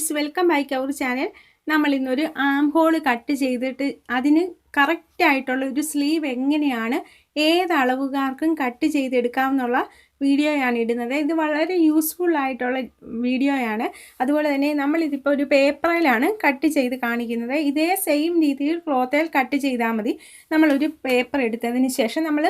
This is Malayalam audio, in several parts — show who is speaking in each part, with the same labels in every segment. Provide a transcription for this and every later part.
Speaker 1: Guys, welcome back our channel. നമ്മൾ ഇന്നൊരു ആം ഹോൾ കട്ട് ചെയ്തിട്ട് അതിന് കറക്റ്റായിട്ടുള്ള ഒരു സ്ലീവ് എങ്ങനെയാണ് ഏത് അളവുകാർക്കും കട്ട് ചെയ്തെടുക്കാമെന്നുള്ള വീഡിയോയാണ് ഇടുന്നത്. ഇത് വളരെ യൂസ്ഫുൾ ആയിട്ടുള്ള വീഡിയോയാണ്. അതുപോലെ തന്നെ നമ്മളിതിപ്പോൾ ഒരു പേപ്പറിലാണ് കട്ട് ചെയ്ത് കാണിക്കുന്നത്. ഇതേ സെയിം രീതിയിൽ ക്ലോത്തിൽ കട്ട് ചെയ്താൽ മതി. നമ്മളൊരു പേപ്പർ എടുത്തതിന് ശേഷം നമ്മൾ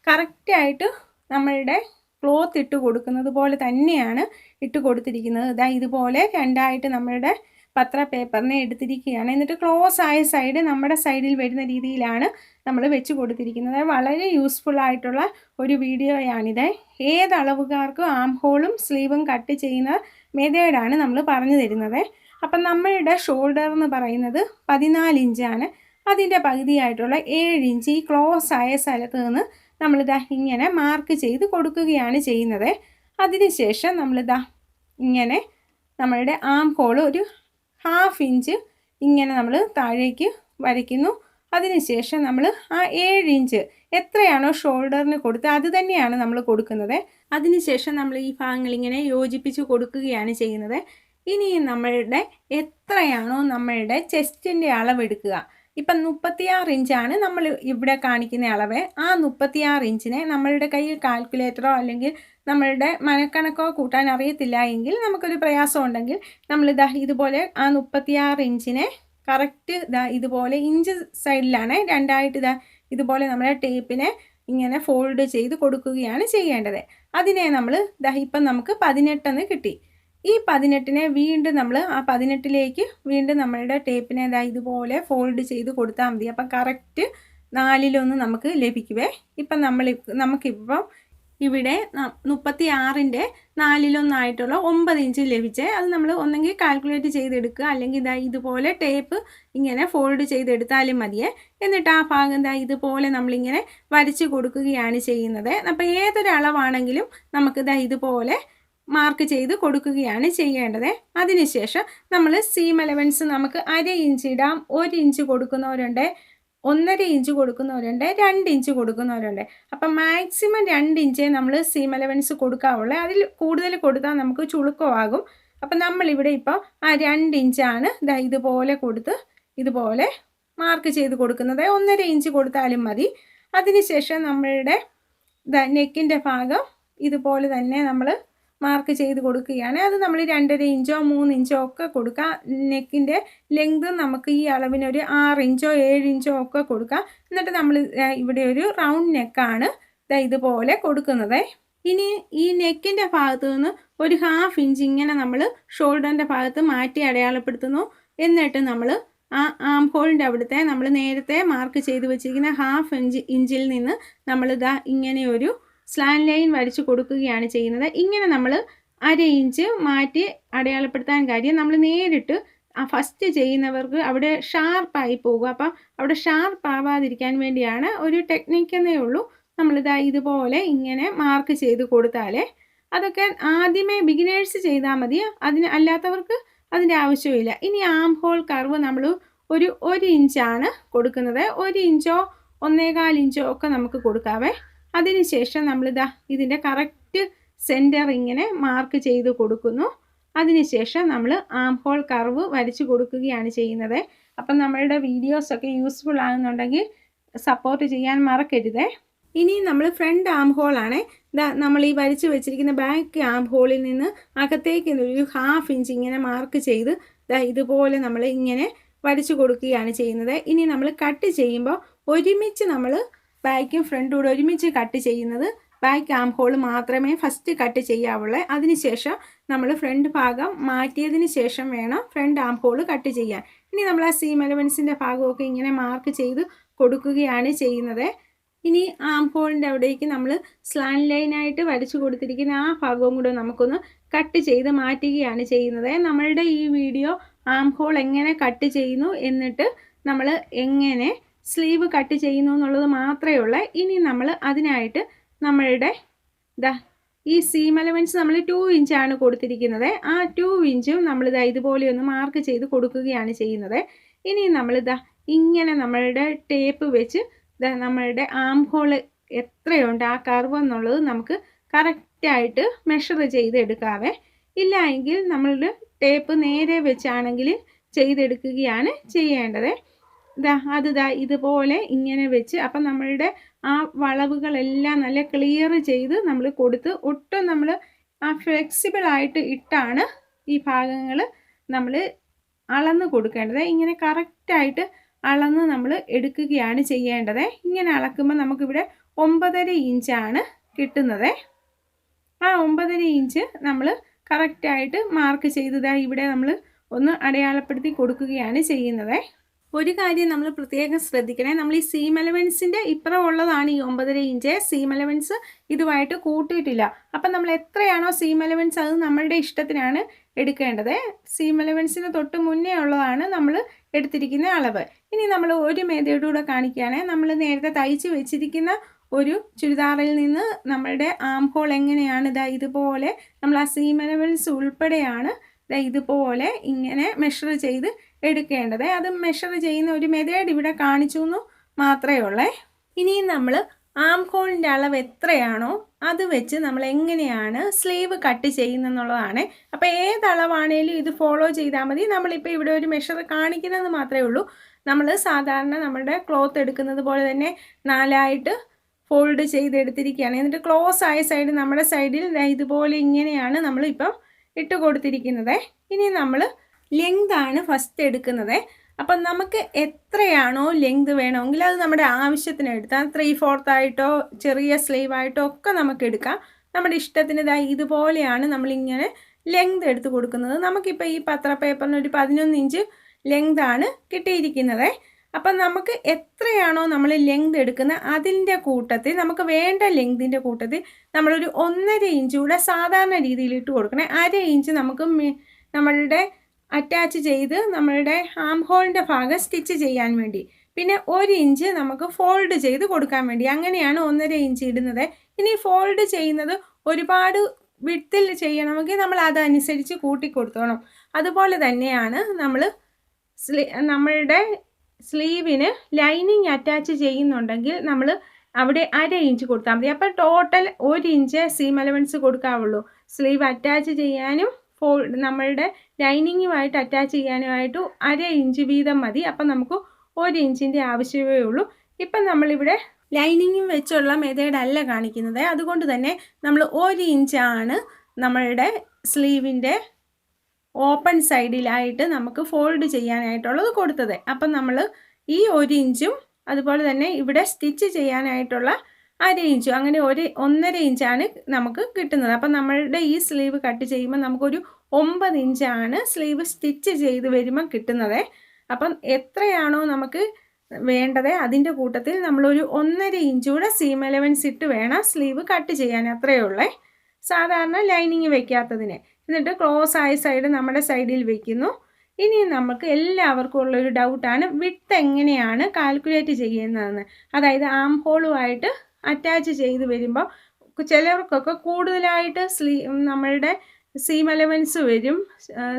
Speaker 1: കറക്റ്റായിട്ട് നമ്മളുടെ ക്ലോത്ത് ഇട്ട് കൊടുക്കുന്നത് പോലെ തന്നെയാണ് ഇട്ട് കൊടുത്തിരിക്കുന്നത്. ഇതാ ഇതുപോലെ രണ്ടായിട്ട് നമ്മളുടെ പത്ര പേപ്പറിനെ എടുത്തിരിക്കുകയാണ്. എന്നിട്ട് ക്ലോസ് ആയ സൈഡ് നമ്മുടെ സൈഡിൽ വരുന്ന രീതിയിലാണ് നമ്മൾ വെച്ച് കൊടുത്തിരിക്കുന്നത്. വളരെ യൂസ്ഫുൾ ആയിട്ടുള്ള ഒരു വീഡിയോയാണിത്. ഏത് അളവുകാർക്കും ആം ഹോളും സ്ലീവും കട്ട് ചെയ്യുന്ന മെത്തേഡാണ് നമ്മൾ പറഞ്ഞു തരുന്നത്. അപ്പം നമ്മളുടെ ഷോൾഡർ എന്ന് പറയുന്നത് 14 ഇഞ്ചാണ്. അതിൻ്റെ പകുതിയായിട്ടുള്ള 7 ഇഞ്ച് ഈ ക്ലോസ് ആയ സ്ഥലത്ത് നിന്ന് നമ്മളിതാ ഇങ്ങനെ മാർക്ക് ചെയ്ത് കൊടുക്കുകയാണ് ചെയ്യുന്നത്. അതിനുശേഷം നമ്മളിതാ ഇങ്ങനെ നമ്മളുടെ ആം ഹോൾ ഒരു 1/2 ഇഞ്ച് ഇങ്ങനെ നമ്മൾ താഴേക്ക് വരയ്ക്കുന്നു. അതിനുശേഷം നമ്മൾ ആ 7 ഇഞ്ച് എത്രയാണോ ഷോൾഡറിന് കൊടുത്തത് അത് തന്നെയാണ് നമ്മൾ കൊടുക്കുന്നത്. അതിനുശേഷം നമ്മൾ ഈ ഭാഗങ്ങൾ ഇങ്ങനെ യോജിപ്പിച്ച് കൊടുക്കുകയാണ് ചെയ്യുന്നത്. ഇനി നമ്മളുടെ എത്രയാണോ നമ്മളുടെ ചെസ്റ്റിൻ്റെ അളവെടുക്കുക. ഇപ്പം 36 ഇഞ്ചാണ് നമ്മൾ ഇവിടെ കാണിക്കുന്ന അളവ്. ആ 36 ഇഞ്ചിനെ നമ്മളുടെ കയ്യിൽ കാൽക്കുലേറ്ററോ അല്ലെങ്കിൽ നമ്മളുടെ മനക്കണക്കോ കൂട്ടാൻ അറിയത്തില്ല എങ്കിൽ നമുക്കൊരു പ്രയാസം ഉണ്ടെങ്കിൽ നമ്മളിതാ ഇതുപോലെ ആ 36 ഇഞ്ചിനെ കറക്റ്റ് ഇതാ ഇതുപോലെ ഇഞ്ച് സൈഡിലാണ് രണ്ടായിട്ട് ഇതാ ഇതുപോലെ നമ്മുടെ ടേപ്പിനെ ഇങ്ങനെ ഫോൾഡ് ചെയ്ത് കൊടുക്കുകയാണ് ചെയ്യേണ്ടത്. അതിനെ നമ്മൾ ഇതാ ഇപ്പം നമുക്ക് 18 കിട്ടി. ഈ 18നെ വീണ്ടും നമ്മൾ ആ 18ലേക്ക് വീണ്ടും നമ്മളുടെ ടേപ്പിനെ ഇതുപോലെ ഫോൾഡ് ചെയ്ത് കൊടുത്താൽ മതി. അപ്പം കറക്റ്റ് 4/1 നമുക്ക് ലഭിക്കുവേ. ഇപ്പം നമുക്കിപ്പം ഇവിടെ 36ൻ്റെ 4/1 9 ഇഞ്ച് ലഭിച്ചേ. അത് നമ്മൾ ഒന്നെങ്കിൽ കാൽക്കുലേറ്റ് ചെയ്തെടുക്കുക അല്ലെങ്കിൽ ഇതുപോലെ ടേപ്പ് ഇങ്ങനെ ഫോൾഡ് ചെയ്തെടുത്താലും മതിയേ. എന്നിട്ട് ആ ഭാഗം ഇതുപോലെ നമ്മളിങ്ങനെ വരച്ച് കൊടുക്കുകയാണ് ചെയ്യുന്നത്. അപ്പോൾ ഏതൊരു അളവാണെങ്കിലും നമുക്ക് ഇതുപോലെ മാർക്ക് ചെയ്ത് കൊടുക്കുകയാണ് ചെയ്യേണ്ടത്. അതിനുശേഷം നമ്മൾ സീം അലവൻസ് നമുക്ക് 1/2 ഇഞ്ച് ഇടാം. 1 ഇഞ്ച് കൊടുക്കുന്നവരുണ്ട്, 1.5 ഇഞ്ച് കൊടുക്കുന്നവരുണ്ട്, 2 ഇഞ്ച് കൊടുക്കുന്നവരുണ്ട്. അപ്പം മാക്സിമം 2 ഇഞ്ചേ നമ്മൾ സീം അലവൻസ് കൊടുക്കാവുള്ളൂ. അതിൽ കൂടുതൽ കൊടുത്താൽ നമുക്ക് ചുളുക്കമാകും. അപ്പം നമ്മളിവിടെ ഇപ്പോൾ ആ 2 ഇഞ്ചാണ് ഇതുപോലെ കൊടുത്ത് ഇതുപോലെ മാർക്ക് ചെയ്ത് കൊടുക്കുന്നത്. 1.5 ഇഞ്ച് കൊടുത്താലും മതി. അതിനുശേഷം നമ്മളുടെ നെക്കിൻ്റെ ഭാഗം ഇതുപോലെ തന്നെ നമ്മൾ മാർക്ക് ചെയ്ത് കൊടുക്കുകയാണ്. അത് നമ്മൾ 2.5 ഇഞ്ചോ 3 ഇഞ്ചോ ഒക്കെ കൊടുക്കാം. നെക്കിൻ്റെ ലെങ്ത് നമുക്ക് ഈ അളവിനൊരു 6 ഇഞ്ചോ 7 ഇഞ്ചോ ഒക്കെ കൊടുക്കാം. എന്നിട്ട് നമ്മൾ ഇവിടെ ഒരു റൗണ്ട് നെക്കാണ് ഇതുപോലെ കൊടുക്കുന്നത്. ഇനി ഈ നെക്കിൻ്റെ ഭാഗത്ത് നിന്ന് ഒരു 1/2 ഇഞ്ച് ഇങ്ങനെ നമ്മൾ ഷോൾഡറിൻ്റെ ഭാഗത്ത് മാറ്റി അടയാളപ്പെടുത്തുന്നു. എന്നിട്ട് നമ്മൾ ആ ആം ഹോളിൻ്റെ അവിടുത്തെ നമ്മൾ നേരത്തെ മാർക്ക് ചെയ്ത് വെച്ചിരിക്കുന്ന 1/2 ഇഞ്ചിൽ നിന്ന് നമ്മൾ ഇങ്ങനെ ഒരു സ്ലാൻ ലൈൻ വരച്ച് കൊടുക്കുകയാണ് ചെയ്യുന്നത്. ഇങ്ങനെ നമ്മൾ 1/2 ഇഞ്ച് മാറ്റി അടയാളപ്പെടുത്താൻ കാര്യം നമ്മൾ നേരിട്ട് ഫസ്റ്റ് ചെയ്യുന്നവർക്ക് അവിടെ ഷാർപ്പായി പോകും. അപ്പം അവിടെ ഷാർപ്പ് ആവാതിരിക്കാൻ വേണ്ടിയാണ് ഒരു ടെക്നിക്ക് എന്നേ ഉള്ളൂ. ഇതുപോലെ ഇങ്ങനെ മാർക്ക് ചെയ്ത് കൊടുത്താലേ അതൊക്കെ ആദ്യമേ ബിഗിനേഴ്സ് ചെയ്താൽ മതി. അല്ലാത്തവർക്ക് അതിൻ്റെ ആവശ്യമില്ല. ഇനി ആം ഹോൾ കർവ് നമ്മൾ ഒരു 1 ഇഞ്ചാണ് കൊടുക്കുന്നത്. 1 ഇഞ്ചോ 1.25 ഇഞ്ചോ ഒക്കെ നമുക്ക് കൊടുക്കാവേ. അതിനുശേഷം നമ്മളിതാ ഇതിൻ്റെ കറക്റ്റ് സെൻറ്റർ ഇങ്ങനെ മാർക്ക് ചെയ്ത് കൊടുക്കുന്നു. അതിനുശേഷം നമ്മൾ ആം ഹോൾ കർവ് വരച്ച് കൊടുക്കുകയാണ് ചെയ്യുന്നത്. അപ്പം നമ്മളുടെ വീഡിയോസൊക്കെ യൂസ്ഫുൾ ആകുന്നുണ്ടെങ്കിൽ സപ്പോർട്ട് ചെയ്യാൻ മറക്കരുത്. ഇനി നമ്മൾ ഫ്രണ്ട് ആം ഹോളാണ് നമ്മൾ ഈ വരച്ച് വെച്ചിരിക്കുന്ന ബാക്ക് ആം ഹോളിൽ നിന്ന് അകത്തേക്ക് ഒരു 1/2 ഇഞ്ച് ഇങ്ങനെ മാർക്ക് ചെയ്ത് ഇതുപോലെ നമ്മൾ ഇങ്ങനെ വരച്ച് കൊടുക്കുകയാണ് ചെയ്യുന്നത്. ഇനി നമ്മൾ കട്ട് ചെയ്യുമ്പോൾ ഒരുമിച്ച് നമ്മൾ ബാക്കും ഫ്രണ്ടും കൂടെ ഒരുമിച്ച് കട്ട് ചെയ്യുന്നത് ബാക്ക് ആം ഹോൾ മാത്രമേ ഫസ്റ്റ് കട്ട് ചെയ്യാവുള്ളൂ. അതിനുശേഷം നമ്മൾ ഫ്രണ്ട് ഭാഗം മാറ്റിയതിന് ശേഷം വേണം ഫ്രണ്ട് ആം ഹോൾ കട്ട് ചെയ്യാൻ. ഇനി നമ്മൾ ആ സീം അലവൻസിൻ്റെ ഭാഗമൊക്കെ ഇങ്ങനെ മാർക്ക് ചെയ്ത് കൊടുക്കുകയാണ് ചെയ്യുന്നത്. ഇനി ആം ഹോളിൻ്റെ അവിടേക്ക് നമ്മൾ സ്ലാൻ ലൈനായിട്ട് വരച്ച് കൊടുത്തിരിക്കുന്ന ആ ഭാഗവും കൂടെ നമുക്കൊന്ന് കട്ട് ചെയ്ത് മാറ്റുകയാണ് ചെയ്യുന്നത്. നമ്മളുടെ ഈ വീഡിയോ ആം ഹോൾ എങ്ങനെ കട്ട് ചെയ്യുന്നു എന്നിട്ട് നമ്മൾ എങ്ങനെ സ്ലീവ് കട്ട് ചെയ്യുന്നു എന്നുള്ളത് മാത്രമേ ഉള്ളൂ. ഇനി നമ്മൾ അതിനായിട്ട് നമ്മളുടെ ഈ സീം അലവൻസ് നമ്മൾ 2 ഇഞ്ചാണ് കൊടുത്തിരിക്കുന്നത്. ആ 2 ഇഞ്ചും നമ്മൾ ഇതുപോലെ ഒന്ന് മാർക്ക് ചെയ്ത് കൊടുക്കുകയാണ് ചെയ്യുന്നത്. ഇനി നമ്മൾ ഇങ്ങനെ നമ്മളുടെ ടേപ്പ് വെച്ച് നമ്മളുടെ ആം ഹോൾ എത്രയുണ്ട് ആ കർവ് എന്നുള്ളത് നമുക്ക് കറക്റ്റായിട്ട് മെഷർ ചെയ്ത് എടുക്കാവേ. ഇല്ല എങ്കിൽ നമ്മളുടെ ടേപ്പ് നേരെ വെച്ചാണെങ്കിൽ ചെയ്തെടുക്കുകയാണ് ചെയ്യേണ്ടത്. ഇതുപോലെ ഇങ്ങനെ വെച്ച് അപ്പം നമ്മളുടെ ആ വളവുകളെല്ലാം നല്ല ക്ലിയർ ചെയ്ത് നമ്മൾ കൊടുത്ത് ഒട്ടും നമ്മൾ ഫ്ലെക്സിബിളായിട്ട് ഇട്ടാണ് ഈ ഭാഗങ്ങൾ നമ്മൾ അളന്ന് കൊടുക്കേണ്ടത്. ഇങ്ങനെ കറക്റ്റായിട്ട് അളന്ന് നമ്മൾ എടുക്കുകയാണ് ചെയ്യേണ്ടത്. ഇങ്ങനെ അളക്കുമ്പോൾ നമുക്കിവിടെ 9.5 ഇഞ്ചാണ് കിട്ടുന്നത്. ആ 9.5 ഇഞ്ച് നമ്മൾ കറക്റ്റായിട്ട് മാർക്ക് ചെയ്തത് ഇവിടെ നമ്മൾ ഒന്ന് അടയാളപ്പെടുത്തി കൊടുക്കുകയാണ് ചെയ്യുന്നത്. ഒരു കാര്യം നമ്മൾ പ്രത്യേകം ശ്രദ്ധിക്കണേ, നമ്മൾ ഈ സീം അലവൻസിൻ്റെ ഇപ്പുറം ഉള്ളതാണ് ഈ 9.5 ഇഞ്ച്. സീം അലവൻസ് ഇതുമായിട്ട് കൂട്ടിയിട്ടില്ല. അപ്പം നമ്മൾ എത്രയാണോ സീം അലവൻസ് അത് നമ്മളുടെ ഇഷ്ടത്തിനാണ് എടുക്കേണ്ടത്. സീം അലവൻസിന് തൊട്ട് മുന്നേ ഉള്ളതാണ് നമ്മൾ എടുത്തിരിക്കുന്ന അളവ്. ഇനി നമ്മൾ ഒരു മെത്തേഡൂടെ കാണിക്കുകയാണെങ്കിൽ നമ്മൾ നേരത്തെ തയ്ച്ച് വെച്ചിരിക്കുന്ന ഒരു ചുരിദാറിൽ നിന്ന് നമ്മളുടെ ആം ഹോൾ എങ്ങനെയാണ് ഇതുപോലെ നമ്മൾ ആ സീം അലവൻസ് ഉൾപ്പെടെയാണ് ഇതുപോലെ ഇങ്ങനെ മെഷർ ചെയ്ത് എടുക്കേണ്ടത്. അത് മെഷർ ചെയ്യുന്ന ഒരു മെത്തേഡ് ഇവിടെ കാണിച്ചു എന്ന് മാത്രമേ ഉള്ളേ. ഇനിയും നമ്മൾ ആം ഹോളിൻ്റെ അളവ് എത്രയാണോ അത് വെച്ച് നമ്മൾ എങ്ങനെയാണ് സ്ലീവ് കട്ട് ചെയ്യുന്നതെന്നുള്ളതാണ്. അപ്പോൾ ഏതളവാണേലും ഇത് ഫോളോ ചെയ്താൽ മതി. നമ്മളിപ്പോൾ ഇവിടെ ഒരു മെഷർ കാണിക്കുന്നത് മാത്രമേ ഉള്ളൂ. നമ്മൾ സാധാരണ നമ്മുടെ ക്ലോത്ത് എടുക്കുന്നത് പോലെ തന്നെ 4ആയിട്ട് ഫോൾഡ് ചെയ്തെടുത്തിരിക്കുകയാണ്. എന്നിട്ട് ക്ലോസ് ആയ സൈഡ് നമ്മുടെ സൈഡിൽ ഇതുപോലെ ഇങ്ങനെയാണ് നമ്മളിപ്പം ഇട്ട് കൊടുത്തിരിക്കുന്നത്. ഇനി നമ്മൾ ലെങ്ത് ആണ് ഫസ്റ്റ് എടുക്കുന്നത്. അപ്പം നമുക്ക് എത്രയാണോ ലെങ്ത് വേണമെങ്കിൽ അത് നമ്മുടെ ആവശ്യത്തിന് എടുത്താൽ 3/4 ആയിട്ടോ ചെറിയ സ്ലീവ് ആയിട്ടോ ഒക്കെ നമുക്ക് എടുക്കാം. നമ്മുടെ ഇഷ്ടത്തിന് ഇതുപോലെയാണ് നമ്മളിങ്ങനെ ലെങ്ത് എടുത്ത് കൊടുക്കുന്നത്. നമുക്കിപ്പോൾ ഈ പത്ര പേപ്പറിന് ഒരു 11 ഇഞ്ച് ലെങ്ത് ആണ് കിട്ടിയിരിക്കുന്നത്. അപ്പം നമുക്ക് എത്രയാണോ നമ്മൾ ലെങ്ത് എടുക്കുന്നത് അതിൻ്റെ കൂട്ടത്തിൽ നമുക്ക് വേണ്ട ലെങ്തിൻ്റെ കൂട്ടത്തിൽ നമ്മളൊരു 1.5 ഇഞ്ച് കൂടെ സാധാരണ രീതിയിൽ ഇട്ട് കൊടുക്കണേ. 1/2 ഇഞ്ച് നമുക്ക് നമ്മളുടെ അറ്റാച്ച് ചെയ്ത് നമ്മളുടെ ആം ഹോളിൻ്റെ ഭാഗം സ്റ്റിച്ച് ചെയ്യാൻ വേണ്ടി, പിന്നെ 1 ഇഞ്ച് നമുക്ക് ഫോൾഡ് ചെയ്ത് കൊടുക്കാൻ വേണ്ടി, അങ്ങനെയാണ് 1.5 ഇഞ്ച് ഇടുന്നത്. ഇനി ഫോൾഡ് ചെയ്യുന്നത് ഒരുപാട് വിഡ്ത്തിൽ ചെയ്യണമെങ്കിൽ നമ്മൾ അതനുസരിച്ച് കൂട്ടിക്കൊടുത്തോണം. അതുപോലെ തന്നെയാണ് നമ്മൾ നമ്മളുടെ സ്ലീവിന് ലൈനിങ് അറ്റാച്ച് ചെയ്യുന്നുണ്ടെങ്കിൽ നമ്മൾ അവിടെ 1/2 ഇഞ്ച് കൊടുത്താൽ മതി. അപ്പം ടോട്ടൽ 1 ഇഞ്ച് സീം അലവൻസ് കൊടുക്കാവുള്ളൂ. സ്ലീവ് അറ്റാച്ച് ചെയ്യാനും നമ്മളുടെ ലൈനിങ്ങുമായിട്ട് അറ്റാച്ച് ചെയ്യാനുമായിട്ട് 1/2 ഇഞ്ച് വീതം മതി. അപ്പം നമുക്ക് 1 ഇഞ്ചിൻ്റെ ആവശ്യമേ ഉള്ളൂ. ഇപ്പം നമ്മളിവിടെ ലൈനിങ്ങും വെച്ചുള്ള മെത്തേഡല്ല കാണിക്കുന്നത്. അതുകൊണ്ട് തന്നെ നമ്മൾ 1 ഇഞ്ചാണ് നമ്മളുടെ സ്ലീവിൻ്റെ ഓപ്പൺ സൈഡിലായിട്ട് നമുക്ക് ഫോൾഡ് ചെയ്യാനായിട്ടുള്ളത് കൊടുത്തത്. അപ്പം നമ്മൾ ഈ 1 ഇഞ്ചും അതുപോലെ തന്നെ ഇവിടെ സ്റ്റിച്ച് ചെയ്യാനായിട്ടുള്ള 1/2 ഇഞ്ചും അങ്ങനെ 1.5 ഇഞ്ചാണ് നമുക്ക് കിട്ടുന്നത്. അപ്പം നമ്മളുടെ ഈ സ്ലീവ് കട്ട് ചെയ്യുമ്പോൾ നമുക്കൊരു 9 ഇഞ്ചാണ് സ്ലീവ് സ്റ്റിച്ച് ചെയ്ത് വരുമ്പോൾ കിട്ടുന്നത്. അപ്പം എത്രയാണോ നമുക്ക് വേണ്ടത് അതിൻ്റെ കൂട്ടത്തിൽ നമ്മളൊരു 1.5 ഇഞ്ച് കൂടെ സീം അലവൻസ് ഇട്ട് വേണം സ്ലീവ് കട്ട് ചെയ്യാൻ. അത്രയേ ഉള്ളേ, സാധാരണ ലൈനിങ് വെക്കാത്തതിന്. എന്നിട്ട് ക്ലോസ് ആയ സൈഡ് നമ്മുടെ സൈഡിൽ വെക്കുന്നു. ഇനി നമുക്ക് എല്ലാവർക്കും ഉള്ളൊരു ഡൗട്ടാണ് വിഡ്ത്ത് എങ്ങനെയാണ് കാൽക്കുലേറ്റ് ചെയ്യുന്നതെന്ന്. അതായത് ആം ഹോളുമായിട്ട് അറ്റാച്ച് ചെയ്ത് വരുമ്പോൾ ചിലർക്കൊക്കെ കൂടുതലായിട്ട് നമ്മളുടെ സീം അലവൻസ് വരും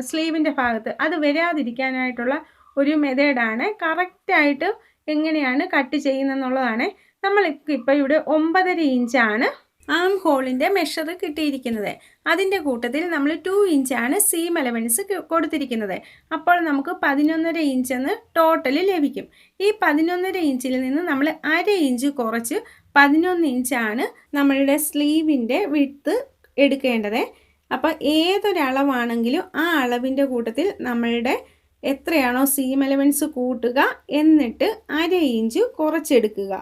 Speaker 1: സ്ലീവിൻ്റെ ഭാഗത്ത്. അത് വരാതിരിക്കാനായിട്ടുള്ള ഒരു മെത്തേഡാണ് കറക്റ്റായിട്ട് എങ്ങനെയാണ് കട്ട് ചെയ്യുന്നതെന്നുള്ളതാണ്. നമ്മൾക്കിപ്പോൾ ഇവിടെ 9.5 ഇഞ്ചാണ് ആം ഹോളിൻ്റെ മെഷർ കിട്ടിയിരിക്കുന്നത്. അതിൻ്റെ കൂട്ടത്തിൽ നമ്മൾ 2 ഇഞ്ചാണ് സീം അലവൻസ് കൊടുത്തിരിക്കുന്നത്. അപ്പോൾ നമുക്ക് 11.5 ഇഞ്ചെന്ന് ടോട്ടൽ ലഭിക്കും. ഈ 11.5 ഇഞ്ചിൽ നിന്ന് നമ്മൾ 1/2 ഇഞ്ച് കുറച്ച് 11 ഇഞ്ചാണ് നമ്മളുടെ സ്ലീവിൻ്റെ വിഡ്ത്ത് എടുക്കേണ്ടത്. അപ്പോൾ ഏതൊരളവാണെങ്കിലും ആ അളവിൻ്റെ കൂട്ടത്തിൽ നമ്മളുടെ എത്രയാണോ സീം അലവൻസ് കൂട്ടുക, എന്നിട്ട് 1/2 ഇഞ്ച് കുറച്ചെടുക്കുക.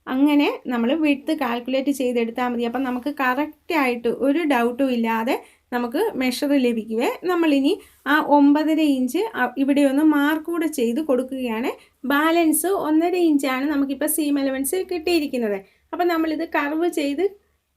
Speaker 1: അങ്ങനെ നമ്മൾ വിഡ്ത്ത് കാൽക്കുലേറ്റ് ചെയ്തെടുത്താൽ മതി. അപ്പം നമുക്ക് കറക്റ്റായിട്ട് ഒരു ഡൗട്ടും ഇല്ലാതെ നമുക്ക് മെഷർ ലഭിക്കുവേ. നമ്മളിനി ആ 9.5 ഇഞ്ച് ഇവിടെ ഒന്ന് മാർക്ക് കൂടെ ചെയ്ത് കൊടുക്കുകയാണ്. ബാലൻസ് 1.5 ഇഞ്ചാണ് നമുക്കിപ്പോൾ സീം അലവൻസ് കിട്ടിയിരിക്കുന്നത്. അപ്പം നമ്മളിത് കർവ് ചെയ്ത്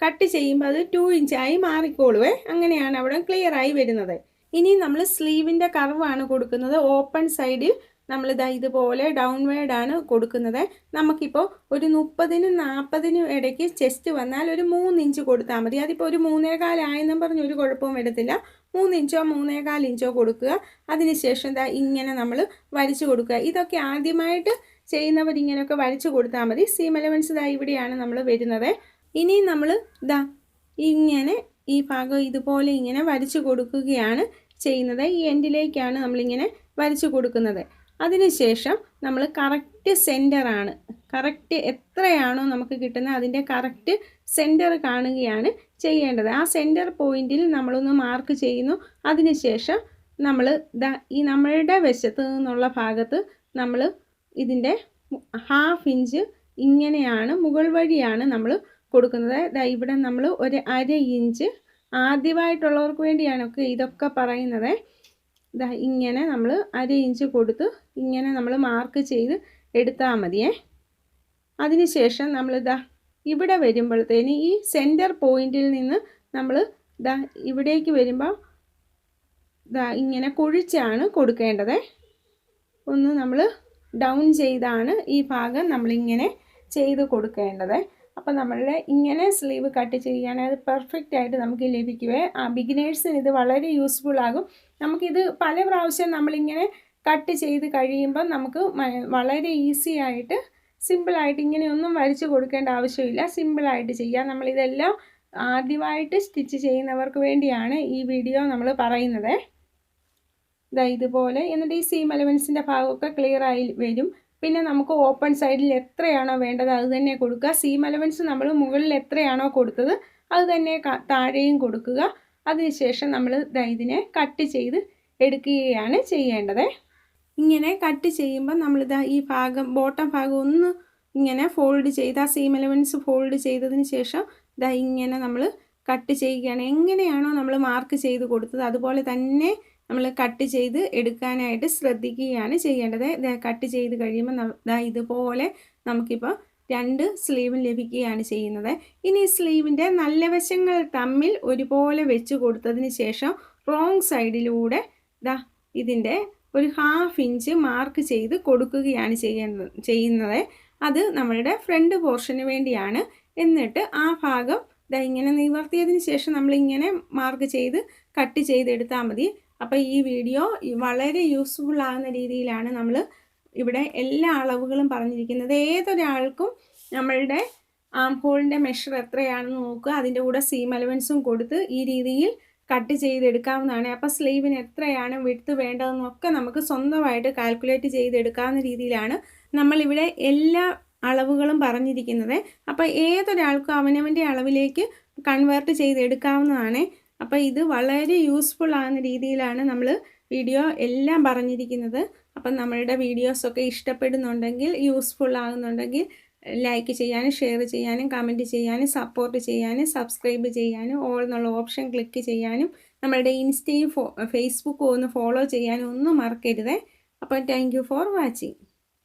Speaker 1: കട്ട് ചെയ്യുമ്പോൾ അത് 2 ഇഞ്ചായി മാറിക്കോളുവേ. അങ്ങനെയാണ് അവിടെ ക്ലിയർ ആയി വരുന്നത്. ഇനി നമ്മൾ സ്ലീവിൻ്റെ കർവാണ് കൊടുക്കുന്നത്. ഓപ്പൺ സൈഡിൽ നമ്മളിതാ ഇതുപോലെ ഡൗൺവേർഡാണ് കൊടുക്കുന്നത്. നമുക്കിപ്പോൾ ഒരു 30-നും 40-നും ഇടയ്ക്ക് ചെസ്റ്റ് വന്നാൽ ഒരു 3 ഇഞ്ച് കൊടുത്താൽ മതി. അതിപ്പോൾ ഒരു 3.25 ആയെന്നും പറഞ്ഞ് ഒരു കുഴപ്പവും വരത്തില്ല. 3 ഇഞ്ചോ 3.25 ഇഞ്ചോ കൊടുക്കുക. അതിനുശേഷം ഇങ്ങനെ നമ്മൾ വരച്ച് കൊടുക്കുക. ഇതൊക്കെ ആദ്യമായിട്ട് ചെയ്യുന്നവർ ഇങ്ങനെയൊക്കെ വരച്ച് കൊടുത്താൽ മതി. സീം അലവൻസ് ഇവിടെയാണ് നമ്മൾ വരുന്നത്. ഇനി നമ്മൾ ഇങ്ങനെ ഈ ഭാഗം ഇതുപോലെ ഇങ്ങനെ വരച്ച് കൊടുക്കുകയാണ് ചെയ്യുന്നത് ഈ എൻഡിലേക്കാണ് നമ്മളിങ്ങനെ വരച്ചു കൊടുക്കുന്നത്. അതിനുശേഷം നമ്മൾ കറക്റ്റ് സെൻറ്ററാണ്, കറക്റ്റ് എത്രയാണോ നമുക്ക് കിട്ടുന്നത് അതിൻ്റെ കറക്റ്റ് സെൻറ്റർ കാണുകയാണ് ചെയ്യേണ്ടത്. ആ സെൻറ്റർ പോയിൻറ്റിൽ നമ്മളൊന്ന് മാർക്ക് ചെയ്യുന്നു. അതിനുശേഷം നമ്മൾ ഈ നമ്മളുടെ വശത്ത് നിന്നുള്ള ഭാഗത്ത് നമ്മൾ ഇതിൻ്റെ 1/2 ഇഞ്ച് ഇങ്ങനെയാണ് മുകൾ വഴിയാണ് നമ്മൾ കൊടുക്കുന്നത്. ഇവിടെ നമ്മൾ ഒരു 1/2 ഇഞ്ച്, ആദ്യമായിട്ടുള്ളവർക്ക് വേണ്ടിയാണ് ഇതൊക്കെ പറയുന്നത്. ഇങ്ങനെ നമ്മൾ 1/2 ഇഞ്ച് കൊടുത്ത് ഇങ്ങനെ നമ്മൾ മാർക്ക് ചെയ്ത് എടുത്താൽ മതിയേ. അതിനുശേഷം നമ്മൾ ഇവിടെ വരുമ്പോഴത്തേന് ഈ സെൻറ്റർ പോയിൻറ്റിൽ നിന്ന് നമ്മൾ ഇവിടേക്ക് വരുമ്പോൾ ഇങ്ങനെ കുഴിച്ചാണ് കൊടുക്കേണ്ടത്. ഒന്ന് നമ്മൾ ഡൗൺ ചെയ്താണ് ഈ ഭാഗം നമ്മളിങ്ങനെ ചെയ്ത് കൊടുക്കേണ്ടത്. അപ്പോൾ നമ്മളുടെ ഇങ്ങനെ സ്ലീവ് കട്ട് ചെയ്യാനത് പെർഫെക്റ്റ് ആയിട്ട് നമുക്ക് ലഭിക്കുവേ. ബിഗിനേഴ്സിന് ഇത് വളരെ യൂസ്ഫുൾ ആകും. നമുക്കിത് പല പ്രാവശ്യം നമ്മളിങ്ങനെ കട്ട് ചെയ്ത് കഴിയുമ്പോൾ നമുക്ക് വളരെ ഈസി ആയിട്ട് സിമ്പിളായിട്ട് ഇങ്ങനെയൊന്നും വരച്ച് കൊടുക്കേണ്ട ആവശ്യമില്ല, സിമ്പിളായിട്ട് ചെയ്യാം. നമ്മളിതെല്ലാം ആദ്യമായിട്ട് സ്റ്റിച്ച് ചെയ്യുന്നവർക്ക് വേണ്ടിയാണ് ഈ വീഡിയോ നമ്മൾ പറയുന്നത്. ഇതുപോലെ എന്നിട്ട് ഈ സീം അലവൻസിൻ്റെ ഭാഗമൊക്കെ ക്ലിയർ ആയി വരും. പിന്നെ നമുക്ക് ഓപ്പൺ സൈഡിൽ എത്രയാണോ വേണ്ടത് അത് തന്നെ കൊടുക്കുക. സീം അലവൻസ് നമ്മൾ മുകളിൽ എത്രയാണോ കൊടുത്തത് അത് തന്നെ താഴെയും കൊടുക്കുക. അതിനുശേഷം നമ്മൾ ഇതിനെ കട്ട് ചെയ്ത് എടുക്കുകയാണ് ചെയ്യേണ്ടത്. ഇങ്ങനെ കട്ട് ചെയ്യുമ്പോൾ നമ്മളിതാ ഈ ഭാഗം ബോട്ടം ഭാഗം ഒന്ന് ഇങ്ങനെ ഫോൾഡ് ചെയ്ത് ആ സീം അലവൻസ് ഫോൾഡ് ചെയ്തതിന് ശേഷം ഇങ്ങനെ നമ്മൾ കട്ട് ചെയ്യുകയാണ്. എങ്ങനെയാണോ നമ്മൾ മാർക്ക് ചെയ്ത് കൊടുത്തത് അതുപോലെ തന്നെ നമ്മൾ കട്ട് ചെയ്ത് എടുക്കാനായിട്ട് ശ്രദ്ധിക്കുകയാണ് ചെയ്യേണ്ടത്. കട്ട് ചെയ്ത് കഴിയുമ്പോൾ ഇതുപോലെ നമുക്കിപ്പോൾ 2 സ്ലീവും ലഭിക്കുകയാണ് ചെയ്യുന്നത്. ഇനി സ്ലീവിൻ്റെ നല്ല വശങ്ങൾ തമ്മിൽ ഒരുപോലെ വെച്ച് കൊടുത്തതിന് ശേഷം റോങ് സൈഡിലൂടെ ഇതിൻ്റെ ഒരു 1/2 ഇഞ്ച് മാർക്ക് ചെയ്ത് കൊടുക്കുകയാണ് ചെയ്യുന്നത്. അത് നമ്മളുടെ ഫ്രണ്ട് പോർഷന് വേണ്ടിയാണ്. എന്നിട്ട് ആ ഭാഗം ഇങ്ങനെ നിവർത്തിയതിന് ശേഷം നമ്മളിങ്ങനെ മാർക്ക് ചെയ്ത് കട്ട് ചെയ്തെടുത്താൽ മതി. അപ്പോൾ ഈ വീഡിയോ വളരെ യൂസ്ഫുൾ ആകുന്ന രീതിയിലാണ് നമ്മൾ ഇവിടെ എല്ലാ അളവുകളും പറഞ്ഞിരിക്കുന്നത്. ഏതൊരാൾക്കും നമ്മളുടെ ആം ഹോളിൻ്റെ മെഷർ എത്രയാണെന്ന് നോക്കുക, അതിൻ്റെ കൂടെ സീം അലവൻസും കൊടുത്ത് ഈ രീതിയിൽ കട്ട് ചെയ്തെടുക്കാവുന്നതാണ്. അപ്പോൾ സ്ലീവിന് എത്രയാണ് വിഡ്ത്ത് വേണ്ടതെന്നൊക്കെ നമുക്ക് സ്വന്തമായിട്ട് കാൽക്കുലേറ്റ് ചെയ്തെടുക്കാവുന്ന രീതിയിലാണ് നമ്മളിവിടെ എല്ലാ അളവുകളും പറഞ്ഞിരിക്കുന്നത്. അപ്പോൾ ഏതൊരാൾക്കും അവനവൻ്റെ അളവിലേക്ക് കൺവേർട്ട് ചെയ്തെടുക്കാവുന്നതാണ്. അപ്പോൾ ഇത് വളരെ യൂസ്ഫുൾ ആകുന്ന രീതിയിലാണ് നമ്മൾ വീഡിയോ എല്ലാം പറഞ്ഞിരിക്കുന്നത്. അപ്പം നമ്മളുടെ വീഡിയോസൊക്കെ ഇഷ്ടപ്പെടുന്നുണ്ടെങ്കിൽ, യൂസ്ഫുൾ ആകുന്നുണ്ടെങ്കിൽ ലൈക്ക് ചെയ്യാനും ഷെയർ ചെയ്യാനും കമൻറ്റ് ചെയ്യാനും സപ്പോർട്ട് ചെയ്യാനും സബ്സ്ക്രൈബ് ചെയ്യാനും ഓൾ എന്നുള്ള ഓപ്ഷൻ ക്ലിക്ക് ചെയ്യാനും നമ്മളുടെ ഇൻസ്റ്റയും ഫേസ്ബുക്കും ഒന്ന് ഫോളോ ചെയ്യാനും ഒന്നും മറക്കരുത്. അപ്പോൾ താങ്ക് യു ഫോർ വാച്ചിങ്.